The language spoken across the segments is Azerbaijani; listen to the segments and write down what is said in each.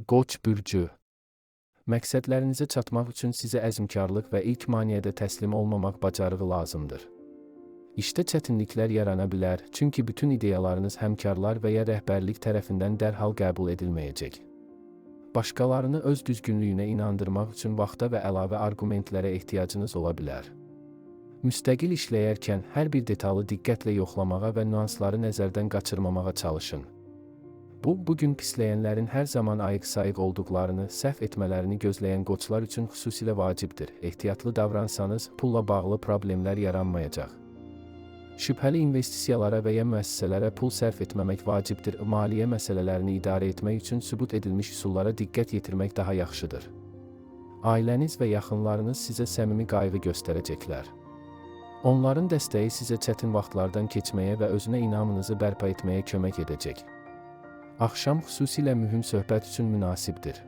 Qoç bürcü. Məqsədlərinizə çatmaq üçün sizə əzmkarlıq və ilk maneədə təslim olmamaq bacarığı lazımdır. İşdə çətinliklər yarana bilər, çünki bütün ideyalarınız həmkarlar və ya rəhbərlik tərəfindən dərhal qəbul edilməyəcək. Başqalarını öz düzgünlüyünə inandırmaq üçün vaxta və əlavə arqumentlərə ehtiyacınız ola bilər. Müstəqil işləyərkən hər bir detalı diqqətlə yoxlamağa və nüansları nəzərdən qaçırmamağa çalışın. Bugün pisləyənlərin hər zaman ayıq-sayıq olduqlarını, səhv etmələrini gözləyən qoçlar üçün xüsusilə vacibdir. Ehtiyatlı davransanız, pulla bağlı problemlər yaranmayacaq. Şübhəli investisiyalara və ya müəssisələrə pul sərf etməmək vacibdir. Maliyyə məsələlərini idarə etmək üçün sübut edilmiş üsullara diqqət yetirmək daha yaxşıdır. Ailəniz və yaxınlarınız sizə səmimi qayğı göstərəcəklər. Onların dəstəyi sizə çətin vaxtlardan keçməyə və özünə inamınızı bərpa etməyə kömək edəcək. Axşam xüsusilə mühüm söhbət üçün münasibdir.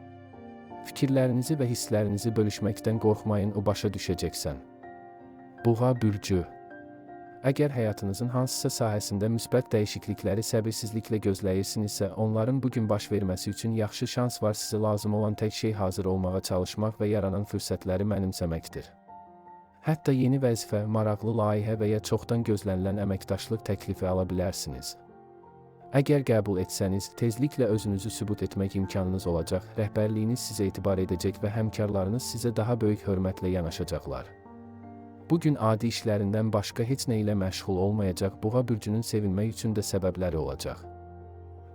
Fikirlərinizi və hisslərinizi bölüşməkdən qorxmayın, o başa düşəcəksən. Buğa bürcü. Əgər həyatınızın hansısa sahəsində müsbət dəyişiklikləri səbirsizliklə gözləyirsinizsə, onların bugün baş verməsi üçün yaxşı şans var. Sizə lazım olan tək şey hazır olmağa çalışmaq və yaranan fürsətləri mənimsəməkdir. Hətta yeni vəzifə, maraqlı layihə və ya çoxdan gözlənilən əməkdaşlıq təklifi ala bilərsiniz. Əgər qəbul etsəniz, tezliklə özünüzü sübut etmək imkanınız olacaq, rəhbərliyiniz sizə etibar edəcək və həmkarlarınız sizə daha böyük hörmətlə yanaşacaqlar. Bugün adi işlərindən başqa heç nə ilə məşğul olmayacaq, Buğa bürcünün sevinmək üçün də səbəbləri olacaq.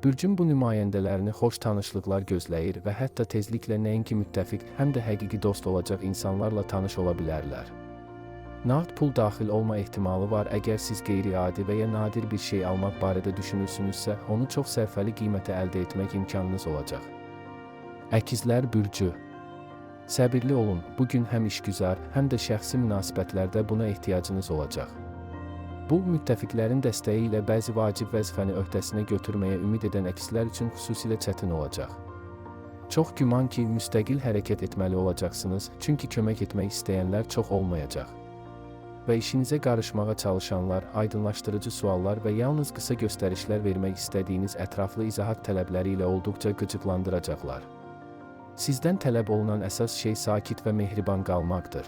Bürcün bu nümayəndələrini xoş tanışlıqlar gözləyir və hətta tezliklə nəinki müttəfiq, həm də həqiqi dost olacaq insanlarla tanış ola bilərlər. Nağd pul daxil olma ehtimalı var. Əgər siz qeyri-adi və ya nadir bir şey almaq barədə düşünürsünüzsə, onu çox sərfəli qiymətə əldə etmək imkanınız olacaq. Əkizlər bürcü. Səbirli olun, bugün həm işgüzar, həm də şəxsi münasibətlərdə buna ehtiyacınız olacaq. Bu, müttəfiqlərin dəstəyi ilə bəzi vacib vəzifəni öhdəsinə götürməyə ümid edən əkizlər üçün xüsusilə çətin olacaq. Çox güman ki, müstəqil hərəkət etməli olacaqsınız, çünki kömək etmək istəyənlər çox olmayacaq. Və işinizə qarışmağa çalışanlar, aydınlaşdırıcı suallar və yalnız qısa göstərişlər vermək istədiyiniz ətraflı izahat tələbləri ilə olduqca qıcıqlandıracaqlar. Sizdən tələb olunan əsas şey sakit və mehriban qalmaqdır.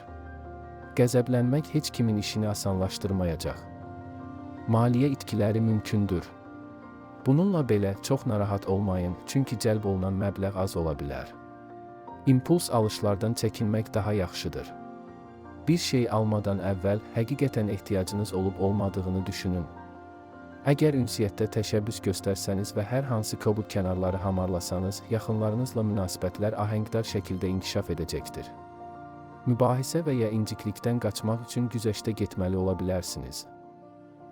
Qəzəblənmək heç kimin işini asanlaşdırmayacaq. Maliyyə itkiləri mümkündür. Bununla belə çox narahat olmayın, çünki cəlb olunan məbləğ az ola bilər. İmpuls alışlardan çəkinmək daha yaxşıdır. Bir şey almadan əvvəl həqiqətən ehtiyacınız olub-olmadığını düşünün. Əgər ünsiyyətdə təşəbbüs göstərsəniz və hər hansı kobud kənarları hamarlasanız, yaxınlarınızla münasibətlər ahəngdar şəkildə inkişaf edəcəkdir. Mübahisə və ya inciklikdən qaçmaq üçün güzəştə getməli ola bilərsiniz.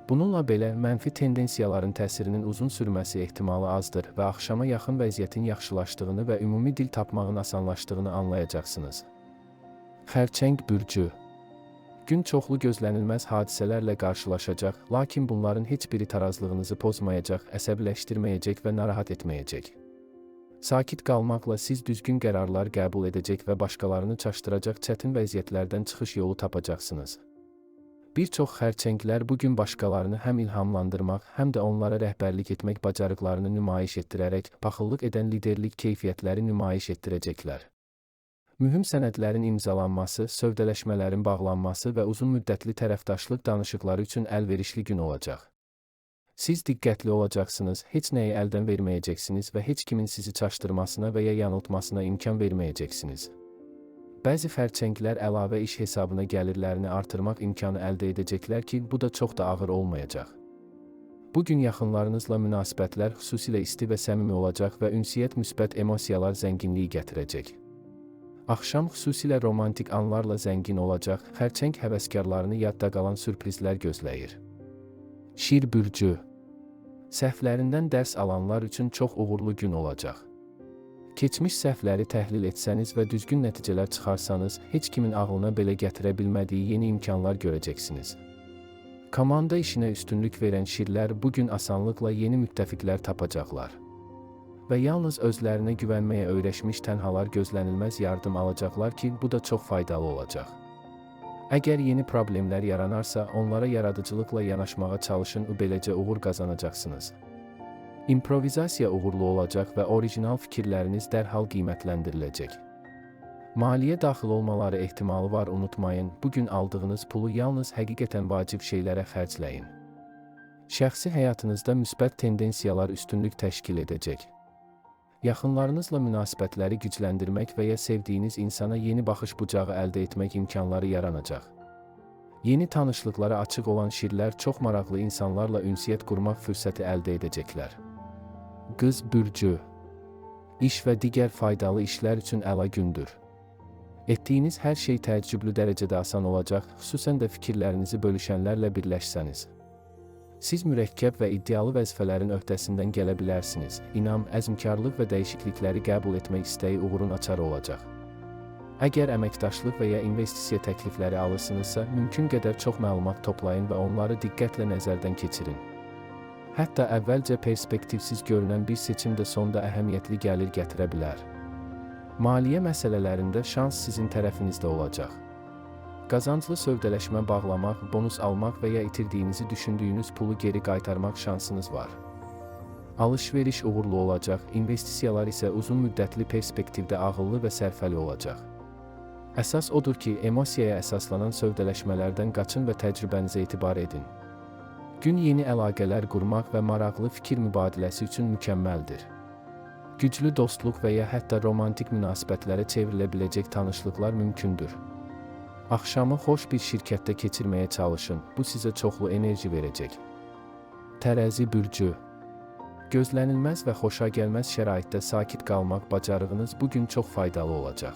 Bununla belə, mənfi tendensiyaların təsirinin uzun sürməsi ehtimalı azdır və axşama yaxın vəziyyətin yaxşılaşdığını və ümumi dil tapmağın asanlaşdığını anlayacaqsınız. Xərçəng bürcü. Gün çoxlu gözlənilməz hadisələrlə qarşılaşacaq, lakin bunların heç biri tarazlığınızı pozmayacaq, əsəbiləşdirməyəcək və narahat etməyəcək. Sakit qalmaqla siz düzgün qərarlar qəbul edəcək və başqalarını çaşdıracaq çətin vəziyyətlərdən çıxış yolu tapacaqsınız. Bir çox xərçənglər bugün başqalarını həm ilhamlandırmaq, həm də onlara rəhbərlik etmək bacarıqlarını nümayiş etdirərək, paxıllıq edən liderlik keyfiyyətləri nümayiş etdirəcəklər. Mühüm sənədlərin imzalanması, sövdələşmələrin bağlanması və uzun müddətli tərəfdaşlıq danışıqları üçün əlverişli gün olacaq. Siz diqqətli olacaqsınız, heç nəyi əldən verməyəcəksiniz və heç kimin sizi çaşdırmasına və ya yanıltmasına imkan verməyəcəksiniz. Bəzi xərçənglər əlavə iş hesabına gəlirlərini artırmaq imkanı əldə edəcəklər ki, bu da çox da ağır olmayacaq. Bugün yaxınlarınızla münasibətlər xüsusilə isti və səmimi olacaq və ünsiyyət müsbət emosiyalar zənginliyi gətirəcək. Axşam xüsusilə romantik anlarla zəngin olacaq, xərçəng həvəskarlarını yadda qalan sürprizlər gözləyir. Şir bürcü. Səhvlərindən dərs alanlar üçün çox uğurlu gün olacaq. Keçmiş səhvləri təhlil etsəniz və düzgün nəticələr çıxarsanız, heç kimin ağlına belə gətirə bilmədiyi yeni imkanlar görəcəksiniz. Komanda işinə üstünlük verən şirlər bugün asanlıqla yeni müttəfiqlər tapacaqlar. Və yalnız özlərinə güvənməyə öyrəşmiş tənhalar gözlənilməz yardım alacaqlar ki, bu da çox faydalı olacaq. Əgər yeni problemlər yaranarsa, onlara yaradıcılıqla yanaşmağa çalışın, beləcə uğur qazanacaqsınız. İmprovizasiya uğurlu olacaq və orijinal fikirləriniz dərhal qiymətləndiriləcək. Maliyyə daxil olmaları ehtimalı var, unutmayın, bugün aldığınız pulu yalnız həqiqətən vacib şeylərə xərcləyin. Şəxsi həyatınızda müsbət tendensiyalar üstünlük təşkil edəcək. Yaxınlarınızla münasibətləri gücləndirmək və ya sevdiyiniz insana yeni baxış bucağı əldə etmək imkanları yaranacaq. Yeni tanışlıqlara açıq olan şirlər çox maraqlı insanlarla ünsiyyət qurmaq fürsəti əldə edəcəklər. Qız bürcü. İş və digər faydalı işlər üçün əla gündür. Etdiyiniz hər şey təəccüblü dərəcədə asan olacaq, xüsusən də fikirlərinizi bölüşənlərlə birləşsəniz. Siz mürəkkəb və iddialı vəzifələrin öhdəsindən gələ bilərsiniz. İnam, əzmkarlıq və dəyişiklikləri qəbul etmək istəyi uğurun açarı olacaq. Əgər əməkdaşlıq və ya investisiya təklifləri alırsınızsa, mümkün qədər çox məlumat toplayın və onları diqqətlə nəzərdən keçirin. Hətta əvvəlcə perspektivsiz görünən bir seçim də sonda əhəmiyyətli gəlir gətirə bilər. Maliyyə məsələlərində şans sizin tərəfinizdə olacaq. Qazanclı sövdələşmə bağlamaq, bonus almaq və ya itirdiyinizi düşündüyünüz pulu geri qaytarmaq şansınız var. Alış-veriş uğurlu olacaq, investisiyalar isə uzun müddətli perspektivdə ağıllı və sərfəli olacaq. Əsas odur ki, emosiyaya əsaslanan sövdələşmələrdən qaçın və təcrübənizə etibar edin. Gün yeni əlaqələr qurmaq və maraqlı fikir mübadiləsi üçün mükəmməldir. Güclü dostluq və ya hətta romantik münasibətlərə çevrilə biləcək tanışlıqlar mümkündür. Axşamı xoş bir şirkətdə keçirməyə çalışın, bu sizə çoxlu enerji verəcək. Tərəzi bürcü. Gözlənilməz və xoşagəlməz şəraitdə sakit qalmaq bacarığınız bugün çox faydalı olacaq.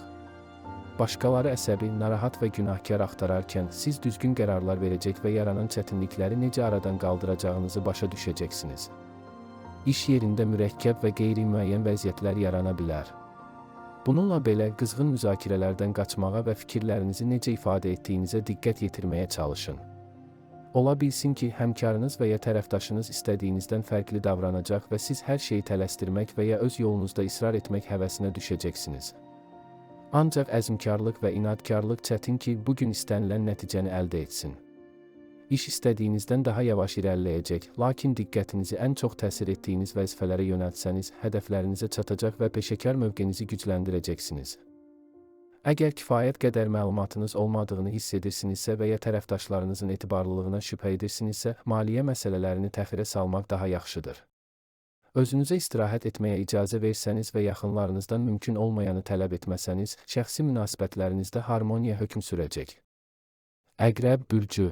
Başqaları əsəbi, narahat və günahkar axtararkən siz düzgün qərarlar verəcək və yaranan çətinlikləri necə aradan qaldıracağınızı başa düşəcəksiniz. İş yerində mürəkkəb və qeyri-müəyyən vəziyyətlər yarana bilər. Bununla belə qızğın müzakirələrdən qaçmağa və fikirlərinizi necə ifadə etdiyinizə diqqət yetirməyə çalışın. Ola bilsin ki, həmkarınız və ya tərəfdaşınız istədiyinizdən fərqli davranacaq və siz hər şeyi tələsdirmək və ya öz yolunuzda israr etmək həvəsinə düşəcəksiniz. Ancaq əzmkarlıq və inadkarlıq çətin ki, bugün istənilən nəticəni əldə etsin. İş istədiyinizdən daha yavaş irəliləyəcək, lakin diqqətinizi ən çox təsir etdiyiniz vəzifələrə yönəltsəniz, hədəflərinizə çatacaq və peşəkar mövqenizi gücləndirəcəksiniz. Əgər kifayət qədər məlumatınız olmadığını hiss edirsinizsə və ya tərəfdaşlarınızın etibarlılığına şübhə edirsinizsə, maliyyə məsələlərini təxirə salmaq daha yaxşıdır. Özünüzə istirahət etməyə icazə versəniz və yaxınlarınızdan mümkün olmayanı tələb etməsəniz, şəxsi münasibətlərinizdə harmoniya hökm sürəcək. Əqrəb bürcü.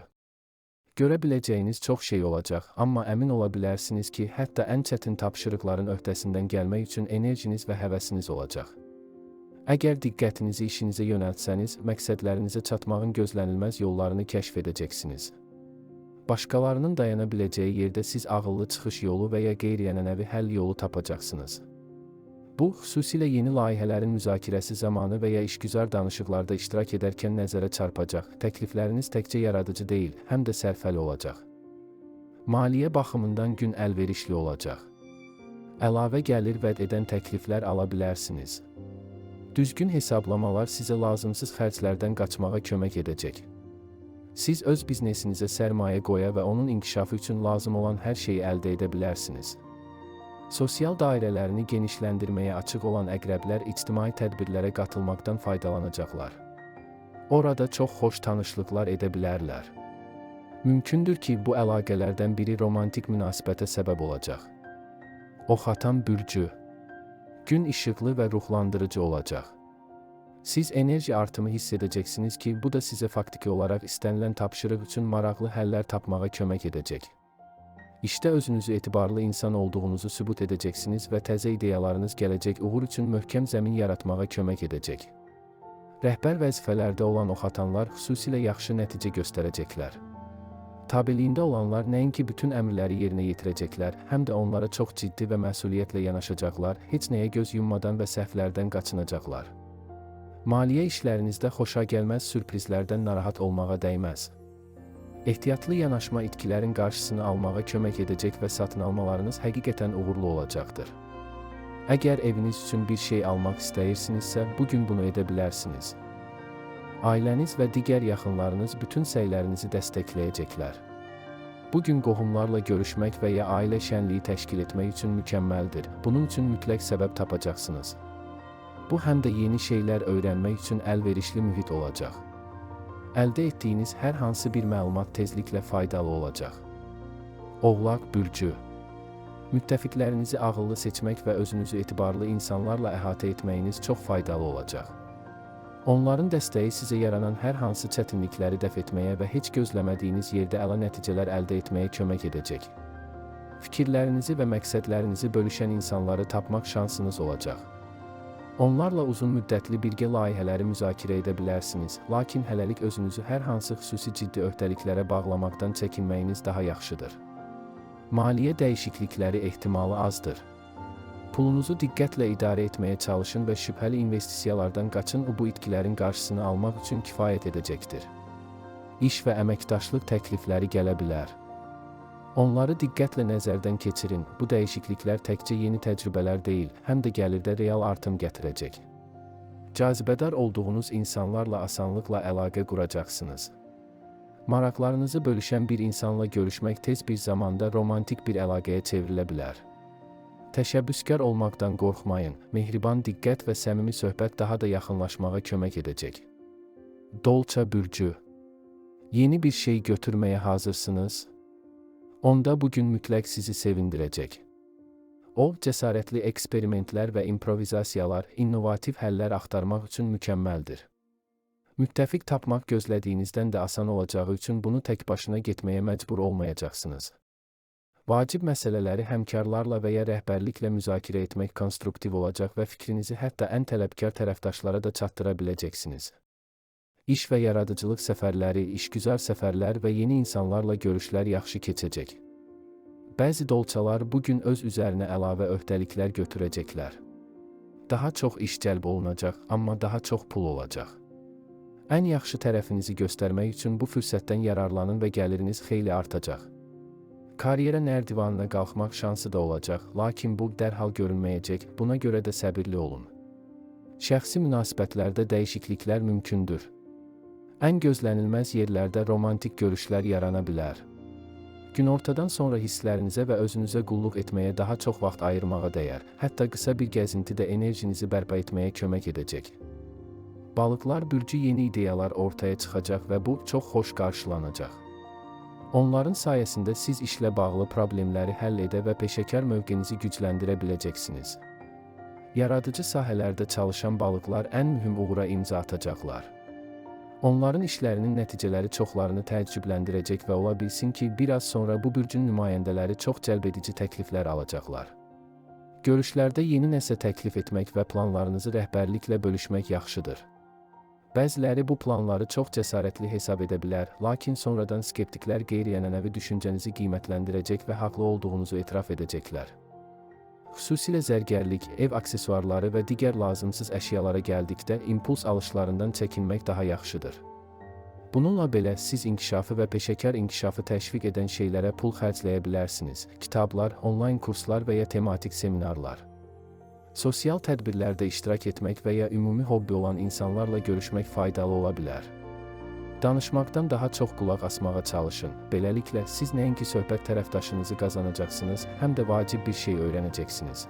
Görə biləcəyiniz çox şey olacaq, amma əmin ola bilərsiniz ki, hətta ən çətin tapşırıqların öhdəsindən gəlmək üçün enerjiniz və həvəsiniz olacaq. Əgər diqqətinizi işinizə yönəltsəniz, məqsədlərinizə çatmağın gözlənilməz yollarını kəşf edəcəksiniz. Başqalarının dayana biləcəyi yerdə siz ağıllı çıxış yolu və ya qeyri-ənənəvi həll yolu tapacaqsınız. Bu, xüsusilə yeni layihələrin müzakirəsi zamanı və ya işgüzar danışıqlarda iştirak edərkən nəzərə çarpacaq. Təklifləriniz təkcə yaradıcı deyil, həm də sərfəli olacaq. Maliyyə baxımından gün əlverişli olacaq. Əlavə gəlir vəd edən təkliflər ala bilərsiniz. Düzgün hesablamalar sizə lazımsız xərclərdən qaçmağa kömək edəcək. Siz öz biznesinizə sərmayə qoya və onun inkişafı üçün lazım olan hər şeyi əldə edə bilərsiniz. Sosial dairələrini genişləndirməyə açıq olan əqrəblər ictimai tədbirlərə qatılmaqdan faydalanacaqlar. Orada çox xoş tanışlıqlar edə bilərlər. Mümkündür ki, bu əlaqələrdən biri romantik münasibətə səbəb olacaq. Oxatan bürcü. Gün işıqlı və ruhlandırıcı olacaq. Siz enerji artımı hiss edəcəksiniz ki, bu da sizə faktiki olaraq istənilən tapşırıq üçün maraqlı həllər tapmağa kömək edəcək. İşdə özünüzü etibarlı insan olduğunuzu sübut edəcəksiniz və təzə ideyalarınız gələcək uğur üçün möhkəm zəmin yaratmağa kömək edəcək. Rəhbər vəzifələrdə olan oxatanlar xüsusilə yaxşı nəticə göstərəcəklər. Tabeliyində olanlar nəinki bütün əmrləri yerinə yetirəcəklər, həm də onlara çox ciddi və məsuliyyətlə yanaşacaqlar, heç nəyə göz yummadan və səhvlərdən qaçınacaqlar. Maliyyə işlərinizdə xoşagəlməz sürprizlərdən narahat olmağa dəyməz. Ehtiyatlı yanaşma itkilərin qarşısını almağa kömək edəcək və satın almalarınız həqiqətən uğurlu olacaqdır. Əgər eviniz üçün bir şey almaq istəyirsinizsə, bugün bunu edə bilərsiniz. Ailəniz və digər yaxınlarınız bütün səylərinizi dəstəkləyəcəklər. Bu gün qohumlarla görüşmək və ya ailə şənliyi təşkil etmək üçün mükəmməldir. Bunun üçün mütləq səbəb tapacaqsınız. Bu həm də yeni şeylər öyrənmək üçün əlverişli mühit olacaq. Əldə etdiyiniz hər hansı bir məlumat tezliklə faydalı olacaq. Oğlaq bürcü. Müttəfiqlərinizi ağıllı seçmək və özünüzü etibarlı insanlarla əhatə etməyiniz çox faydalı olacaq. Onların dəstəyi sizə yaranan hər hansı çətinlikləri dəf etməyə və heç gözləmədiyiniz yerdə əla nəticələr əldə etməyə kömək edəcək. Fikirlərinizi və məqsədlərinizi bölüşən insanları tapmaq şansınız olacaq. Onlarla uzun müddətli birgə layihələri müzakirə edə bilərsiniz, lakin hələlik özünüzü hər hansı xüsusi ciddi öhdəliklərə bağlamaqdan çəkinməyiniz daha yaxşıdır. Maliyyə dəyişiklikləri ehtimalı azdır. Pulunuzu diqqətlə idarə etməyə çalışın və şübhəli investisiyalardan qaçın, bu itkilərin qarşısını almaq üçün kifayət edəcəkdir. İş və əməkdaşlıq təklifləri gələ bilər. Onları diqqətlə nəzərdən keçirin, bu dəyişikliklər təkcə yeni təcrübələr deyil, həm də gəlirdə real artım gətirəcək. Cazibədar olduğunuz insanlarla asanlıqla əlaqə quracaqsınız. Maraqlarınızı bölüşən bir insanla görüşmək tez bir zamanda romantik bir əlaqəyə çevrilə bilər. Təşəbbüskar olmaqdan qorxmayın, mehriban diqqət və səmimi söhbət daha da yaxınlaşmağa kömək edəcək. Dolça bürcü. Yeni bir şey götürməyə hazırsınız? Onda bugün mütləq sizi sevindirəcək. O, cəsarətli eksperimentlər və improvizasiyalar, innovativ həllər axtarmaq üçün mükəmməldir. Müttəfiq tapmaq gözlədiyinizdən də asan olacağı üçün bunu tək başına getməyə məcbur olmayacaqsınız. Vacib məsələləri həmkarlarla və ya rəhbərliklə müzakirə etmək konstruktiv olacaq və fikrinizi hətta ən tələbkar tərəfdaşlara da çatdıra biləcəksiniz. İş və yaradıcılıq səfərləri, işgüzar səfərlər və yeni insanlarla görüşlər yaxşı keçəcək. Bəzi dolçalar bugün öz üzərinə əlavə öhdəliklər götürəcəklər. Daha çox iş cəlb olunacaq, amma daha çox pul olacaq. Ən yaxşı tərəfinizi göstərmək üçün bu fürsətdən yararlanın və gəliriniz xeyli artacaq. Karyera nərdivanına qalxmaq şansı da olacaq, lakin bu dərhal görünməyəcək, buna görə də səbirli olun. Şəxsi münasibətlərdə dəyişikliklər mümkündür. Ən gözlənilməz yerlərdə romantik görüşlər yarana bilər. Günortadan sonra hisslərinizə və özünüzə qulluq etməyə daha çox vaxt ayırmağa dəyər, hətta qısa bir gəzinti də enerjinizi bərpa etməyə kömək edəcək. Balıqlar bürcü yeni ideyalar ortaya çıxacaq və bu çox xoş qarşılanacaq. Onların sayəsində siz işlə bağlı problemləri həll edə və peşəkar mövqenizi gücləndirə biləcəksiniz. Yaradıcı sahələrdə çalışan balıqlar ən mühüm uğura imza atacaqlar. Onların işlərinin nəticələri çoxlarını təəccübləndirəcək və ola bilsin ki, biraz sonra bu bürcün nümayəndələri çox cəlbedici təkliflər alacaqlar. Görüşlərdə yeni nəsə təklif etmək və planlarınızı rəhbərliklə bölüşmək yaxşıdır. Bəziləri bu planları çox cəsarətli hesab edə bilər, lakin sonradan skeptiklər qeyri-ənənəvi düşüncənizi qiymətləndirəcək və haqlı olduğunuzu etiraf edəcəklər. Xüsusilə zərgərlik, ev aksesuarları və digər lazımsız əşyalara gəldikdə impuls alışlarından çəkinmək daha yaxşıdır. Bununla belə siz inkişafı və peşəkar inkişafı təşviq edən şeylərə pul xərcləyə bilərsiniz. Kitablar, onlayn kurslar və ya tematik seminarlar. Sosial tədbirlərdə iştirak etmək və ya ümumi hobbi olan insanlarla görüşmək faydalı ola bilər. Danışmaqdan daha çox qulaq asmağa çalışın. Beləliklə, siz nəinki söhbət tərəfdaşınızı qazanacaqsınız, həm də vacib bir şey öyrənəcəksiniz.